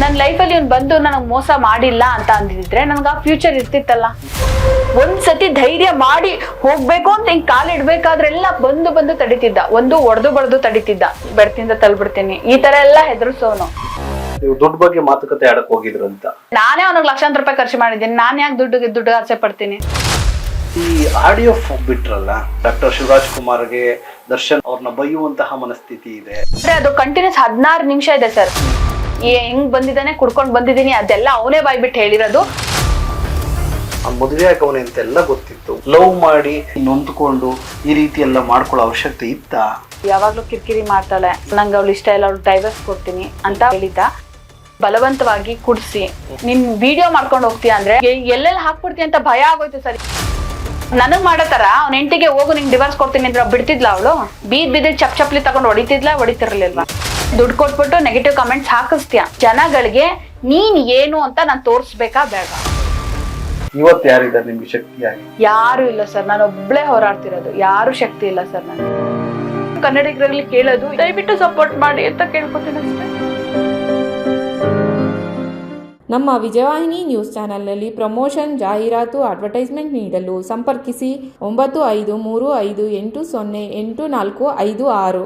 ನನ್ನ ಲೈಫಲ್ಲಿ ಇವ್ನು ಬಂದು ನನಗೆ ಮೋಸ ಮಾಡಿಲ್ಲ ಅಂತ ಅಂದಿದ್ರೆ ನನಗೆ ಆ ಫ್ಯೂಚರ್ ಇರ್ತಿತ್ತಲ್ಲ. ಒಂದ್ಸತಿ ಧೈರ್ಯ ಮಾಡಿ ಹೋಗ್ಬೇಕು ಅಂತ ಹಿಂಗ್ ಕಾಲಿಡ್ಬೇಕಾದ್ರೆಲ್ಲ ಬಂದು ತಡಿತಿದ್ದ. ಒಂದು ಒಡೆದು ಬಡ್ದು ತಡಿತಿದ್ದ, ಬೆಡ್ತಿಂದ ತಳ್ಬಿಡ್ತೀನಿ ಈ ತರ ಎಲ್ಲ ಹೆದರ್ಸೋನು. ನೀವು ದುಡ್ಡು ಬಗ್ಗೆ ಮಾತುಕತೆ ಆಡಕ್ ಹೋಗಿದ್ರಂತ. ನಾನೇ ಅವನಿಗೆ ಲಕ್ಷಾಂತರ ರೂಪಾಯಿ ಖರ್ಚು ಮಾಡಿದ್ದೀನಿ. ನಾನ್ ಯಾಕೆ ದುಡ್ಡು ಆಸೆ ಪಡ್ತೀನಿ? ಈ ಆಡಿಯೋ ಬಿಟ್ರಲ್ಲ, ಡಾಕ್ಟರ್ ಶಿವರಾಜ್ ಕುಮಾರ್ಗೆ ದರ್ಶನ್ ಅವ್ರನ್ನ ಬೈಯುವಂತಹ ಮನಸ್ಥಿತಿ ಇದೆ. ಅದು ಕಂಟಿನ್ಯೂಸ್ 16 ನಿಮಿಷ ಇದೆ ಸರ್. ಹೆಂಗ್ ಬಂದಿದ್ದಾನೆ, ಕುಡ್ಕೊಂಡ್ ಬಂದಿದ್ದೀನಿ, ಅದೆಲ್ಲ ಅವನೇ ಬಾಯ್ಬಿಟ್ಟು ಹೇಳಿರೋದು. ಮದುವೆ ಆಗವನೆ ಅಂತೆಲ್ಲ ಗೊತ್ತಿತ್ತು. ಲವ್ ಮಾಡಿ ನೊಂದ್ಕೊಂಡು ಈ ರೀತಿ ಎಲ್ಲ ಮಾಡ್ಕೊಳ್ಳೋ ಅವಶ್ಯಕತೆ ಇತ್ತ? ಯಾವಾಗ್ಲೂ ಕಿರಿಕಿರಿ ಮಾಡ್ತಾಳೆ, ನಂಗೆ ಅವಳು ಇಷ್ಟ ಇಲ್ಲ, ಅವಳು ಡೈವರ್ಸ್ ಕೊಡ್ತೀನಿ ಅಂತ ಹೇಳಿದ್ದ. ಬಲವಂತವಾಗಿ ಕುಡ್ಸಿ ನಿನ್ ವಿಡಿಯೋ ಮಾಡ್ಕೊಂಡು ಹೋಗ್ತೀಯ ಅಂದ್ರೆ ಎಲ್ಲೆಲ್ಲ ಹಾಕ್ಬಿಡ್ತೀಯ ಅಂತ ಭಯ ಆಗೋಯ್ತು ಸರ್. ನನಗ್ ಮಾಡತಾರ ಅವ್ನ ಹೆಂಡತಿಗೆ ಹೋಗು ನಿಂಗೆ ಡಿವೋರ್ಸ್ ಕೊಡ್ತೀನಿ ಅಂದ್ರೆ ಬಿಡ್ತಿದ್ಲ ಅವಳು? ಬೀದ್ ಚಪ್ಲಿ ತಗೊಂಡು ಹೊಡಿತಿರ್ಲಿಲ್ವಾ? ದುಡ್ಡು ಕೊಟ್ಬಿಟ್ಟು ನೆಗೆಟಿವ್ ಕಮೆಂಟ್ಸ್ ಹಾಕಿಸ್ತೀಯ. ಜನಗಳಿಗೆ ನೀನ್ ಏನು ಅಂತ ನಾನ್ ತೋರ್ಸ್ಬೇಕಾ ಬೇಡ? ಇವತ್ತು ಯಾರಿದ್ದಾರೆ ನಿಮ್ಗೆ ಶಕ್ತಿಯಾಗಿ? ಯಾರು ಇಲ್ಲ ಸರ್, ನಾನು ಒಬ್ಳೆ ಹೋರಾಡ್ತಿರೋದು. ಯಾರು ಶಕ್ತಿ ಇಲ್ಲ ಸರ್. ನಾನು ಕನ್ನಡಿಗರಲ್ಲಿ ಕೇಳೋದು ದಯವಿಟ್ಟು ಸಪೋರ್ಟ್ ಮಾಡಿ ಅಂತ ಕೇಳ್ಕೊತೀನಿ ಅಷ್ಟೇ. ನಮ್ಮ ವಿಜಯವಾಹಿನಿ ನ್ಯೂಸ್ ಚಾನೆಲ್ನಲ್ಲಿ ಪ್ರಮೋಷನ್, ಜಾಹೀರಾತು, ಅಡ್ವರ್ಟೈಸ್ಮೆಂಟ್ ನೀಡಲು ಸಂಪರ್ಕಿಸಿ 9535808456.